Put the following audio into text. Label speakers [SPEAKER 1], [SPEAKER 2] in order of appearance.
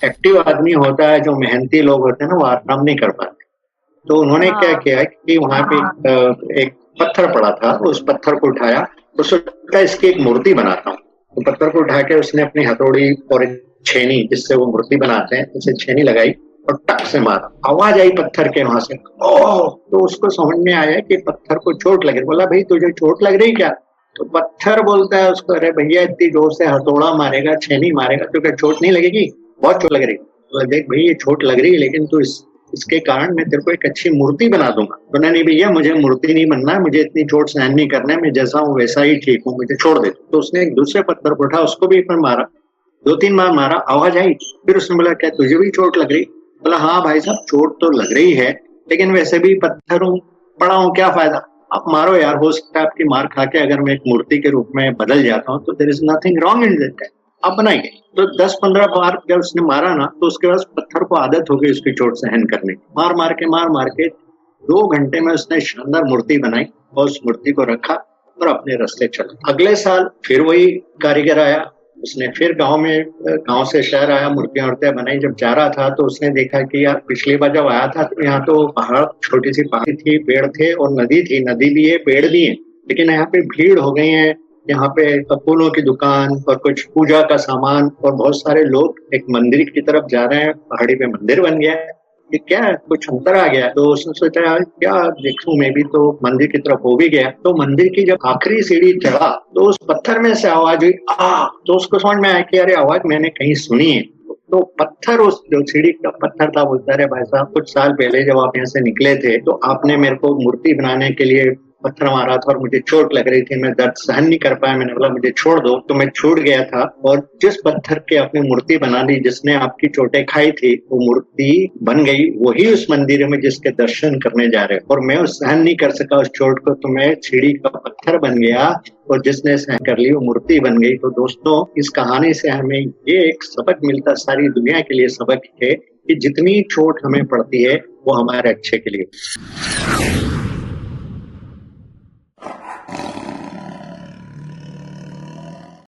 [SPEAKER 1] Active आदमी होता है, जो मेहनती लोग होते हैं ना, वो आराम नहीं कर पाते। तो उन्होंने क्या
[SPEAKER 2] हाँ।
[SPEAKER 1] किया कि वहां पे एक पत्थर पड़ा था, उस पत्थर को उठाया, तो सोचा इसकी एक मूर्ति बनाता हूँ। तो पत्थर को उठा के उसने अपनी हथौड़ी और एक छेनी, जिससे वो मूर्ति बनाते हैं, उसे छेनी लगाई और टक से मारा। आवाज आई पत्थर के वहां से, ओह! तो उसको समझ में आया कि पत्थर को चोट लगी। बोला, भाई तुझे चोट लग रही क्या? तो पत्थर बोलता है उसको, अरे भैया इतनी जोर से हथौड़ा मारेगा, छेनी मारेगा तो क्या चोट नहीं लगेगी? बहुत चोट लग रही। तो देख भाई, ये चोट लग रही है, लेकिन तू इसके कारण मैं तेरे को एक अच्छी मूर्ति बना दूंगा। बोला, नहीं भैया, मुझे मूर्ति नहीं बनना है, मुझे इतनी चोट सहन नहीं करना है, मैं जैसा हूँ वैसा ही ठीक हूँ, मुझे छोड़ दे। तो उसने एक दूसरे पत्थर को उठा, उसको भी एक बार मारा, दो तीन बार मारा, आवाज आई। फिर उसने बोला, क्या तुझे भी चोट लग रही? बोला, हाँ भाई साहब, चोट तो लग रही है, लेकिन वैसे भी पत्थर हूँ, पड़ा हूँ, क्या फायदा? आप मारो यार, हो सकता है आपकी मार खा के अगर मैं एक मूर्ति के रूप में बदल जाता हूँ, तो there is nothing wrong in that. आप बनाइए। तो 10-15 बार जब उसने मारा ना, तो उसके बाद पत्थर को आदत हो गई उसकी चोट सहन करने की। मार मार के 2 घंटे में उसने शानदार मूर्ति बनाई और उस मूर्ति को रखा और अपने रास्ते चला। अगले साल फिर वही कारीगर आया, उसने फिर गांव से शहर आया, मूर्तियां वूर्तियां बनाई। जब जा रहा था तो उसने देखा कि यार, पिछली बार जब आया था तो यहाँ तो पहाड़, छोटी सी पहाड़ी थी, पेड़ थे और नदी थी, नदी भी है, पेड़ भी है, लेकिन यहाँ पे भीड़ हो गई है। यहाँ पे फूलों की दुकान और कुछ पूजा का सामान और बहुत सारे लोग एक मंदिर की तरफ जा रहे हैं, पहाड़ी पे मंदिर बन गया है, ये क्या है, कुछ अंतर आ गया। तो उसने सोचा यार क्या देखूं, मैं भी तो मंदिर की तरफ हो भी गया। तो मंदिर की जब आखिरी सीढ़ी चढ़ा तो उस पत्थर में से आवाज हुई, आ! तो उसको समझ में आया कि अरे, आवाज मैंने कहीं सुनी है। तो पत्थर, उस जो सीढ़ी का पत्थर था, बोलता है, भाई साहब, कुछ साल पहले जब आप यहाँ से निकले थे तो आपने मेरे को मूर्ति बनाने के लिए पत्थर मारा था और मुझे चोट लग रही थी, मैं दर्द सहन नहीं कर पाया, मैंने बोला मुझे छोड़ दो, तो मैं छूट गया था। और जिस पत्थर के आपने मूर्ति बना दी, जिसने आपकी चोटें खाई थी, वो मूर्ति बन गई वही उस मंदिर में जिसके दर्शन करने जा रहे, और मैं उस सहन नहीं कर सका उस चोट को, तो मैं सीढ़ी का पत्थर बन गया और जिसने सहन कर ली वो मूर्ति बन गई। तो दोस्तों, इस कहानी से हमें ये एक सबक मिलता, सारी दुनिया के लिए सबक है कि जितनी चोट हमें पड़ती है वो हमारे अच्छे के लिए।